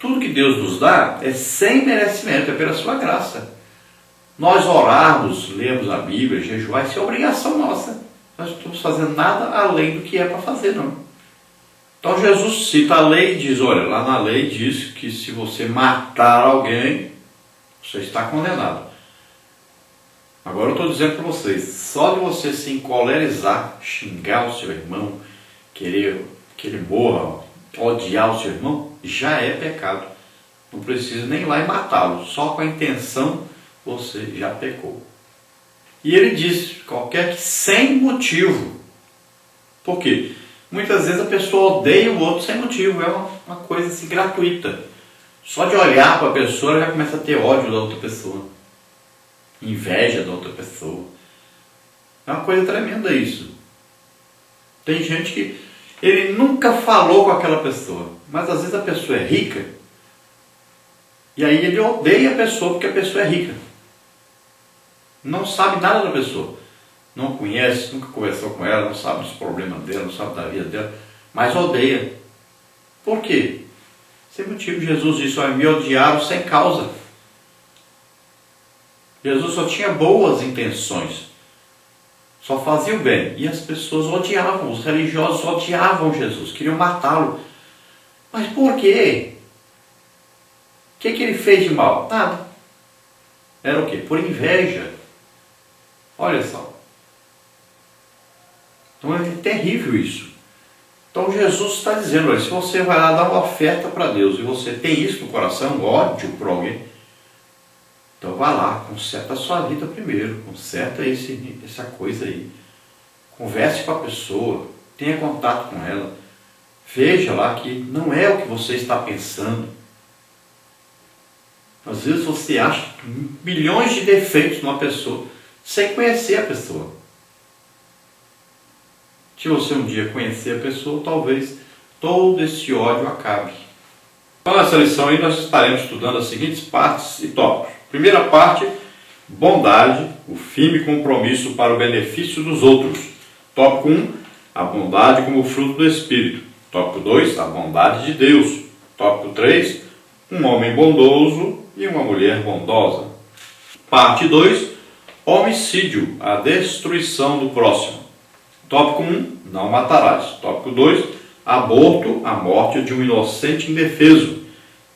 Tudo que Deus nos dá é sem merecimento, é pela sua graça. Nós orarmos, lermos a Bíblia, jejuar, isso é obrigação nossa. Nós não estamos fazendo nada além do que é para fazer, não. Então Jesus cita a lei e diz, olha, lá na lei diz que se você matar alguém, você está condenado. Agora eu estou dizendo para vocês, só de você se encolerizar, xingar o seu irmão, querer que ele morra, odiar o seu irmão, já é pecado. Não precisa nem ir lá e matá-lo, só com a intenção você já pecou. E ele diz, qualquer que sem motivo. Por quê? Muitas vezes a pessoa odeia o outro sem motivo, é uma coisa assim gratuita. Só de olhar para a pessoa ela já começa a ter ódio da outra pessoa, inveja da outra pessoa. É uma coisa tremenda isso. Tem gente que ele nunca falou com aquela pessoa, mas às vezes a pessoa é rica e aí ele odeia a pessoa porque a pessoa é rica. Não sabe nada da pessoa, não conhece, nunca conversou com ela, não sabe dos problemas dela, não sabe da vida dela, mas odeia. Por quê? Sem motivo. Jesus disse, olha, me odiaram sem causa. Jesus só tinha boas intenções, só fazia o bem, e as pessoas odiavam, os religiosos odiavam Jesus, queriam matá-lo. Mas por quê? O que ele fez de mal? Nada. Era o quê? Por inveja. Olha só. Então é terrível isso. Então Jesus está dizendo, olha, se você vai lá dar uma oferta para Deus e você tem isso no coração, ódio por alguém, então vá lá, conserta a sua vida primeiro, conserta essa coisa aí. Converse com a pessoa, tenha contato com ela, veja lá que não é o que você está pensando. Às vezes você acha milhões de defeitos numa pessoa, sem conhecer a pessoa. Se você um dia conhecer a pessoa, talvez todo esse ódio acabe. Então nessa lição aí nós estaremos estudando as seguintes partes e tópicos. Primeira parte, bondade, o firme compromisso para o benefício dos outros. Tópico 1, a bondade como fruto do Espírito. Tópico 2, a bondade de Deus. Tópico 3, um homem bondoso e uma mulher bondosa. Parte 2, homicídio, a destruição do próximo. Tópico 1, não matarás. Tópico 2, aborto, a morte de um inocente indefeso.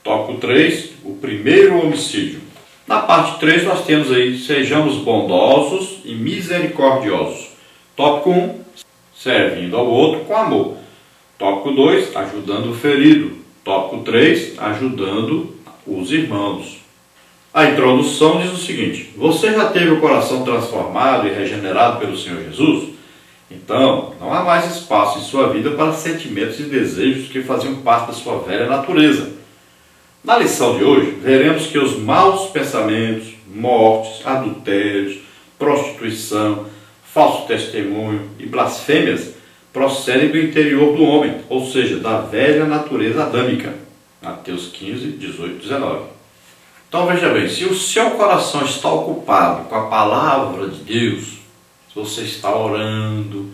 Tópico 3, o primeiro homicídio. Na parte 3 nós temos aí, sejamos bondosos e misericordiosos. Tópico 1, servindo ao outro com amor. Tópico 2, ajudando o ferido. Tópico 3, ajudando os irmãos. A introdução diz o seguinte, você já teve o coração transformado e regenerado pelo Senhor Jesus? Então, não há mais espaço em sua vida para sentimentos e desejos que faziam parte da sua velha natureza. Na lição de hoje, veremos que os maus pensamentos, mortes, adultérios, prostituição, falso testemunho e blasfêmias procedem do interior do homem, ou seja, da velha natureza adâmica. Mateus 15, 18, 19. Então veja bem, se o seu coração está ocupado com a palavra de Deus, se você está orando,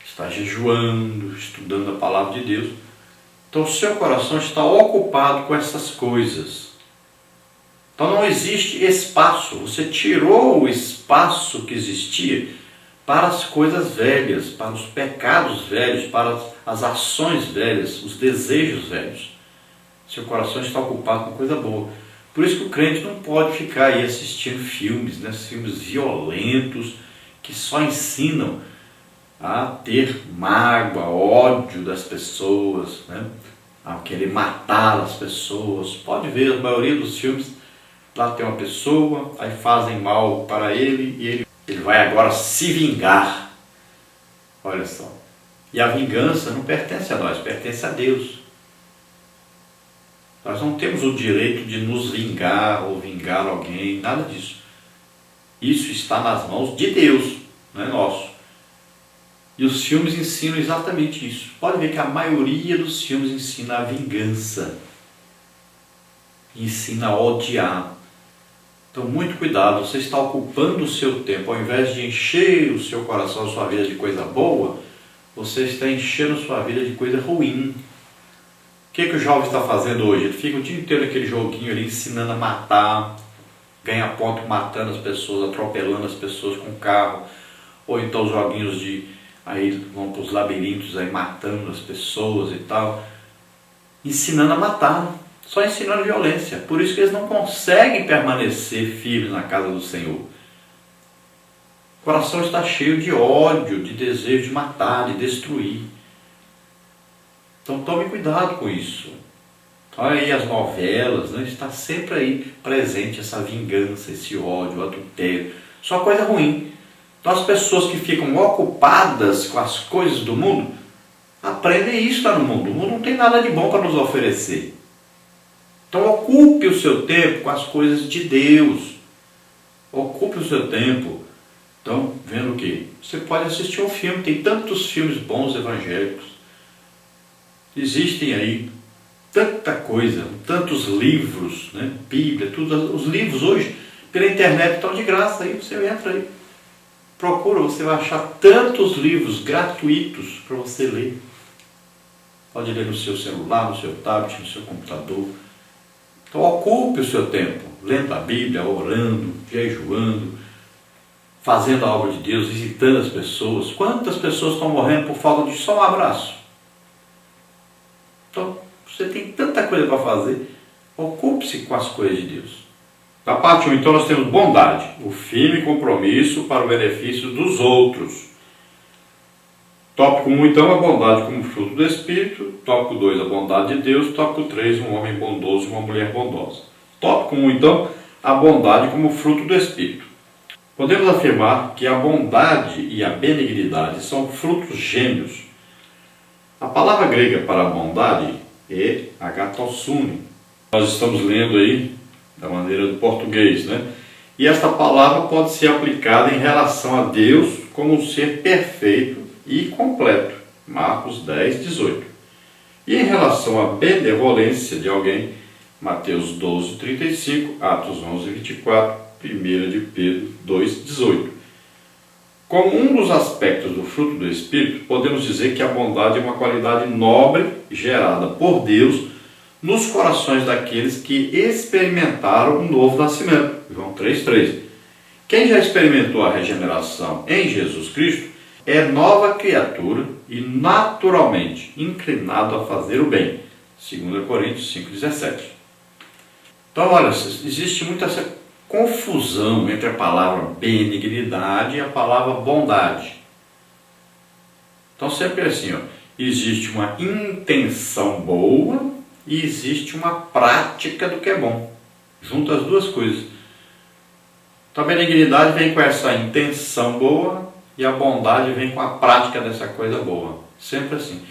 está jejuando, estudando a palavra de Deus, então o seu coração está ocupado com essas coisas. Então não existe espaço, você tirou o espaço que existia para as coisas velhas, para os pecados velhos, para as ações velhas, os desejos velhos. Seu coração está ocupado com coisa boa. Por isso que o crente não pode ficar aí assistindo filmes, filmes violentos, que só ensinam a ter mágoa, ódio das pessoas, a querer matar as pessoas. Pode ver, a maioria dos filmes, lá tem uma pessoa, aí fazem mal para ele e ele vai agora se vingar. Olha só. E a vingança não pertence a nós, pertence a Deus. Nós não temos o direito de nos vingar ou vingar alguém, nada disso. Isso está nas mãos de Deus, não é nosso. E os filmes ensinam exatamente isso. Pode ver que a maioria dos filmes ensina a vingança, ensina a odiar. Então, muito cuidado, você está ocupando o seu tempo, ao invés de encher o seu coração, a sua vida de coisa boa, você está enchendo a sua vida de coisa ruim, que o jovem está fazendo hoje? Ele fica o dia inteiro naquele joguinho ali, ensinando a matar, ganha ponto matando as pessoas, atropelando as pessoas com carro, ou então os joguinhos de, aí vão para os labirintos aí matando as pessoas e tal, ensinando a matar, só ensinando violência. Por isso que eles não conseguem permanecer firmes na casa do Senhor. O coração está cheio de ódio, de desejo de matar, de destruir. Então tome cuidado com isso. Olha aí as novelas, né? Está sempre aí presente essa vingança, esse ódio, o adultério. Só coisa ruim. Então as pessoas que ficam ocupadas com as coisas do mundo, aprendem isso lá no mundo. O mundo não tem nada de bom para nos oferecer. Então ocupe o seu tempo com as coisas de Deus. Ocupe o seu tempo. Então, vendo o quê? Você pode assistir um filme, tem tantos filmes bons evangélicos. Existem aí tanta coisa, tantos livros, né? Bíblia, tudo. Os livros hoje, pela internet, estão de graça. Aí você entra aí, procura, você vai achar tantos livros gratuitos para você ler. Pode ler no seu celular, no seu tablet, no seu computador. Então ocupe o seu tempo, lendo a Bíblia, orando, jejuando, fazendo a obra de Deus, visitando as pessoas. Quantas pessoas estão morrendo por falta de só um abraço? Então, você tem tanta coisa para fazer, ocupe-se com as coisas de Deus. Na parte 1, então, nós temos bondade, o firme compromisso para o benefício dos outros. Tópico 1, então, a bondade como fruto do Espírito. Tópico 2, a bondade de Deus. Tópico 3, um homem bondoso e uma mulher bondosa. Tópico 1, então, a bondade como fruto do Espírito. Podemos afirmar que a bondade e a benignidade são frutos gêmeos. A palavra grega para a bondade é agathosune. Nós estamos lendo aí da maneira do português, né? E esta palavra pode ser aplicada em relação a Deus como um ser perfeito e completo. Marcos 10, 18. E em relação à benevolência de alguém, Mateus 12, 35, Atos 11, 24, 1 de Pedro 2, 18. Como um dos aspectos do fruto do Espírito, podemos dizer que a bondade é uma qualidade nobre gerada por Deus nos corações daqueles que experimentaram um novo nascimento. João 3,3. Quem já experimentou a regeneração em Jesus Cristo é nova criatura e naturalmente inclinado a fazer o bem. 2 Coríntios 5,17. Então, olha, existe muita essa confusão entre a palavra benignidade e a palavra bondade. Então sempre é assim, ó, existe uma intenção boa e existe uma prática do que é bom. Junta as duas coisas. Então a benignidade vem com essa intenção boa e a bondade vem com a prática dessa coisa boa. Sempre assim.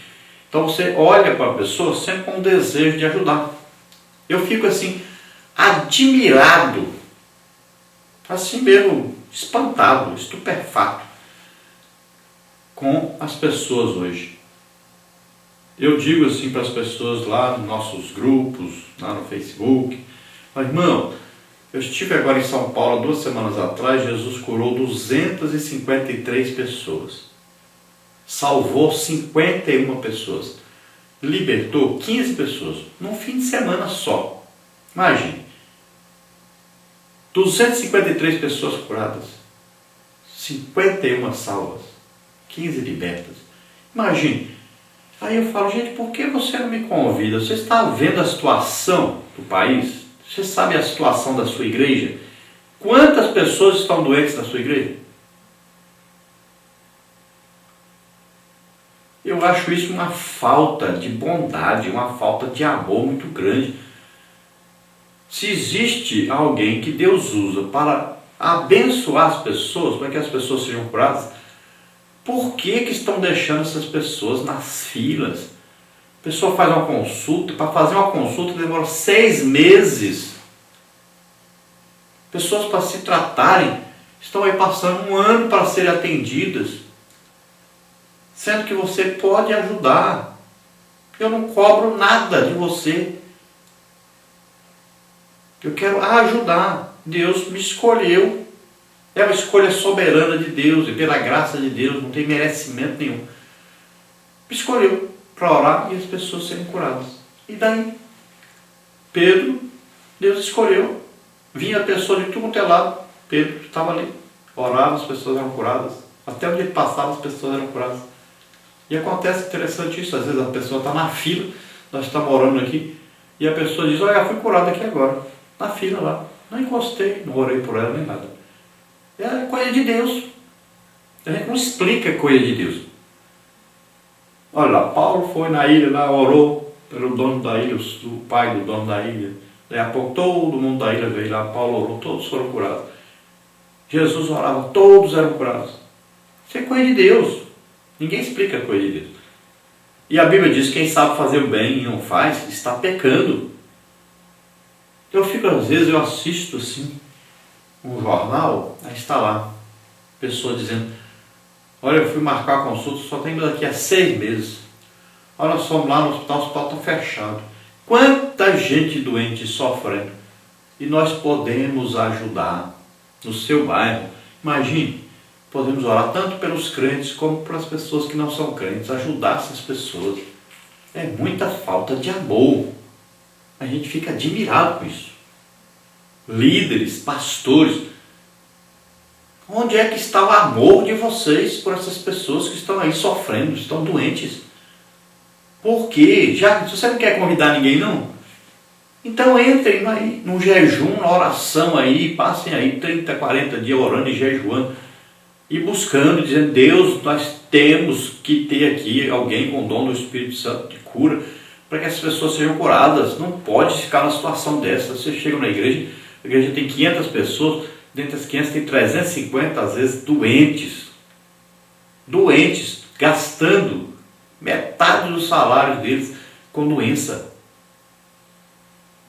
Então você olha para a pessoa sempre com um desejo de ajudar. Eu fico assim, admirado, assim mesmo, espantado, estupefato com as pessoas hoje. Eu digo assim para as pessoas lá nos nossos grupos, lá no Facebook, mas irmão, eu estive agora em São Paulo 2 semanas atrás, Jesus curou 253 pessoas, salvou 51 pessoas, libertou 15 pessoas, num fim de semana só. Imagine, 253 pessoas curadas, 51 salvas, 15 libertas. Imagine. Aí eu falo, gente, por que você não me convida? Você está vendo a situação do país? Você sabe a situação da sua igreja? Quantas pessoas estão doentes na sua igreja? Eu acho isso uma falta de bondade, uma falta de amor muito grande. Se existe alguém que Deus usa para abençoar as pessoas, para que as pessoas sejam curadas, por que estão deixando essas pessoas nas filas? A pessoa faz uma consulta, para fazer uma consulta demora 6 meses. Pessoas para se tratarem estão aí passando 1 ano para serem atendidas, sendo que você pode ajudar. Eu não cobro nada de você. Eu quero ajudar. Deus me escolheu. É uma escolha soberana de Deus e pela graça de Deus, não tem merecimento nenhum. Me escolheu para orar e as pessoas serem curadas. E daí, Pedro, Deus escolheu. Vinha a pessoa de tudo quanto é lado. Pedro estava ali. Orava, as pessoas eram curadas. Até onde ele passava, as pessoas eram curadas. E acontece interessante isso. Às vezes a pessoa está na fila, nós estamos orando aqui, e a pessoa diz, olha, eu fui curado aqui agora. Na fila lá. Não encostei, não orei por ela nem nada. É coisa de Deus. A gente não explica coisa de Deus. Olha lá, Paulo foi na ilha lá, orou pelo dono da ilha, o pai do dono da ilha. Daí a pouco todo mundo da ilha veio lá, Paulo orou, todos foram curados. Jesus orava, todos eram curados. Isso é coisa de Deus. Ninguém explica coisa de Deus. E a Bíblia diz que quem sabe fazer o bem e não faz, está pecando. Eu fico, às vezes, eu assisto assim, um jornal, aí está lá, pessoa dizendo, olha, eu fui marcar a consulta, só tem daqui a 6 meses. Olha, nós fomos lá no hospital, o hospital está fechado. Quanta gente doente sofrendo. E nós podemos ajudar no seu bairro. Imagine, podemos orar tanto pelos crentes como pelas pessoas que não são crentes, ajudar essas pessoas. É muita falta de amor. A gente fica admirado com isso. Líderes, pastores, onde é que está o amor de vocês por essas pessoas que estão aí sofrendo, estão doentes? Por quê? Já, se você não quer convidar ninguém, não? Então entrem aí num jejum, na oração aí, passem aí 30, 40 dias orando e jejuando e buscando, dizendo, Deus, nós temos que ter aqui alguém com o dom do Espírito Santo de cura, para que as pessoas sejam curadas. Não pode ficar numa situação dessa. Você chega na igreja, a igreja tem 500 pessoas, dentre as 500 tem 350 às vezes doentes, gastando metade do salário deles com doença.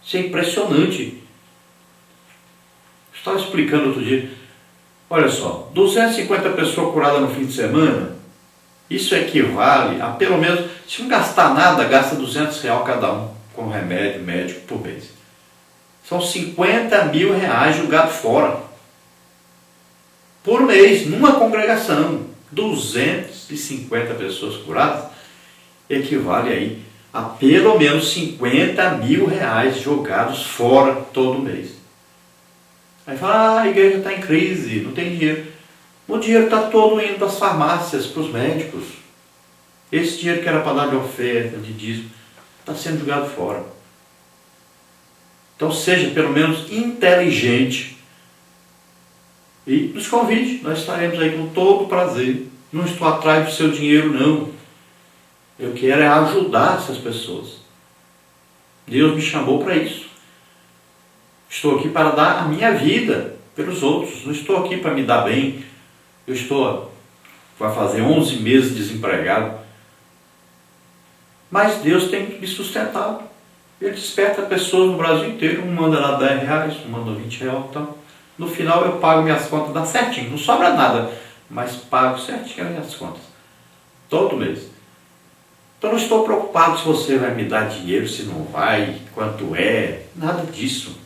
Isso é impressionante. Eu estava explicando outro dia, olha só, 250 pessoas curadas no fim de semana, isso equivale a pelo menos, se não gastar nada, gasta R$200 cada um com remédio médico por mês. São R$50 mil jogados fora por mês, numa congregação. 250 pessoas curadas equivale aí a pelo menos R$50 mil jogados fora todo mês. Aí fala, a igreja está em crise, não tem dinheiro. O dinheiro está todo indo para as farmácias, para os médicos. Esse dinheiro que era para dar de oferta, de dízimo, está sendo jogado fora. Então seja pelo menos inteligente e nos convide. Nós estaremos aí com todo prazer. Não estou atrás do seu dinheiro, não. Eu quero é ajudar essas pessoas. Deus me chamou para isso. Estou aqui para dar a minha vida pelos outros. Não estou aqui para me dar bem. Vai fazer 11 meses desempregado. Mas Deus tem me sustentado. Ele desperta pessoas no Brasil inteiro. Um manda lá R$10, um manda R$20. Então, no final eu pago minhas contas, dá certinho. Não sobra nada, mas pago certinho as minhas contas. Todo mês. Então não estou preocupado se você vai me dar dinheiro, se não vai, quanto é. Nada disso.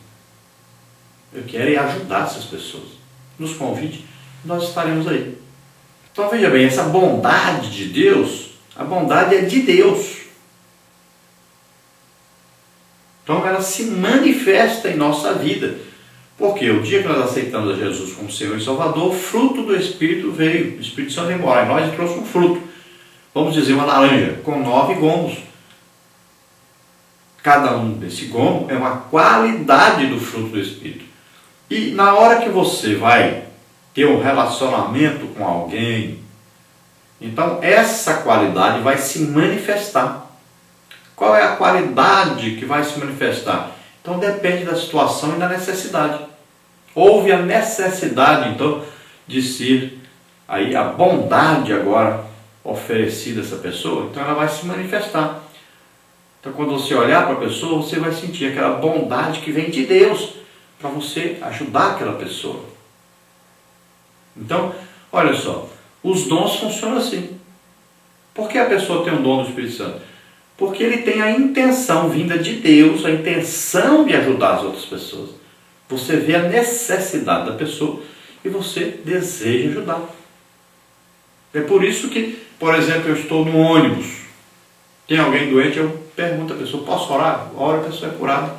Eu quero é ajudar essas pessoas. Nos convide, nós estaremos aí. Então veja bem, essa bondade de Deus, a bondade é de Deus. Então ela se manifesta em nossa vida. Porque o dia que nós aceitamos a Jesus como Senhor e Salvador, o fruto do Espírito veio. O Espírito Santo veio morar em nós e trouxe um fruto. Vamos dizer uma laranja com 9 gomos. Cada um desse gomo é uma qualidade do fruto do Espírito. E na hora que você vai ter um relacionamento com alguém, então essa qualidade vai se manifestar. Qual é a qualidade que vai se manifestar? Então depende da situação e da necessidade. Houve a necessidade, então, de ser aí a bondade agora oferecida a essa pessoa, então ela vai se manifestar. Então quando você olhar para a pessoa, você vai sentir aquela bondade que vem de Deus para você ajudar aquela pessoa. Então, olha só, os dons funcionam assim. Por que a pessoa tem um dom do Espírito Santo? Porque ele tem a intenção vinda de Deus, a intenção de ajudar as outras pessoas. Você vê a necessidade da pessoa e você deseja ajudar. É por isso que, por exemplo, eu estou no ônibus, tem alguém doente, eu pergunta à pessoa, posso orar? Ora, a pessoa é curada.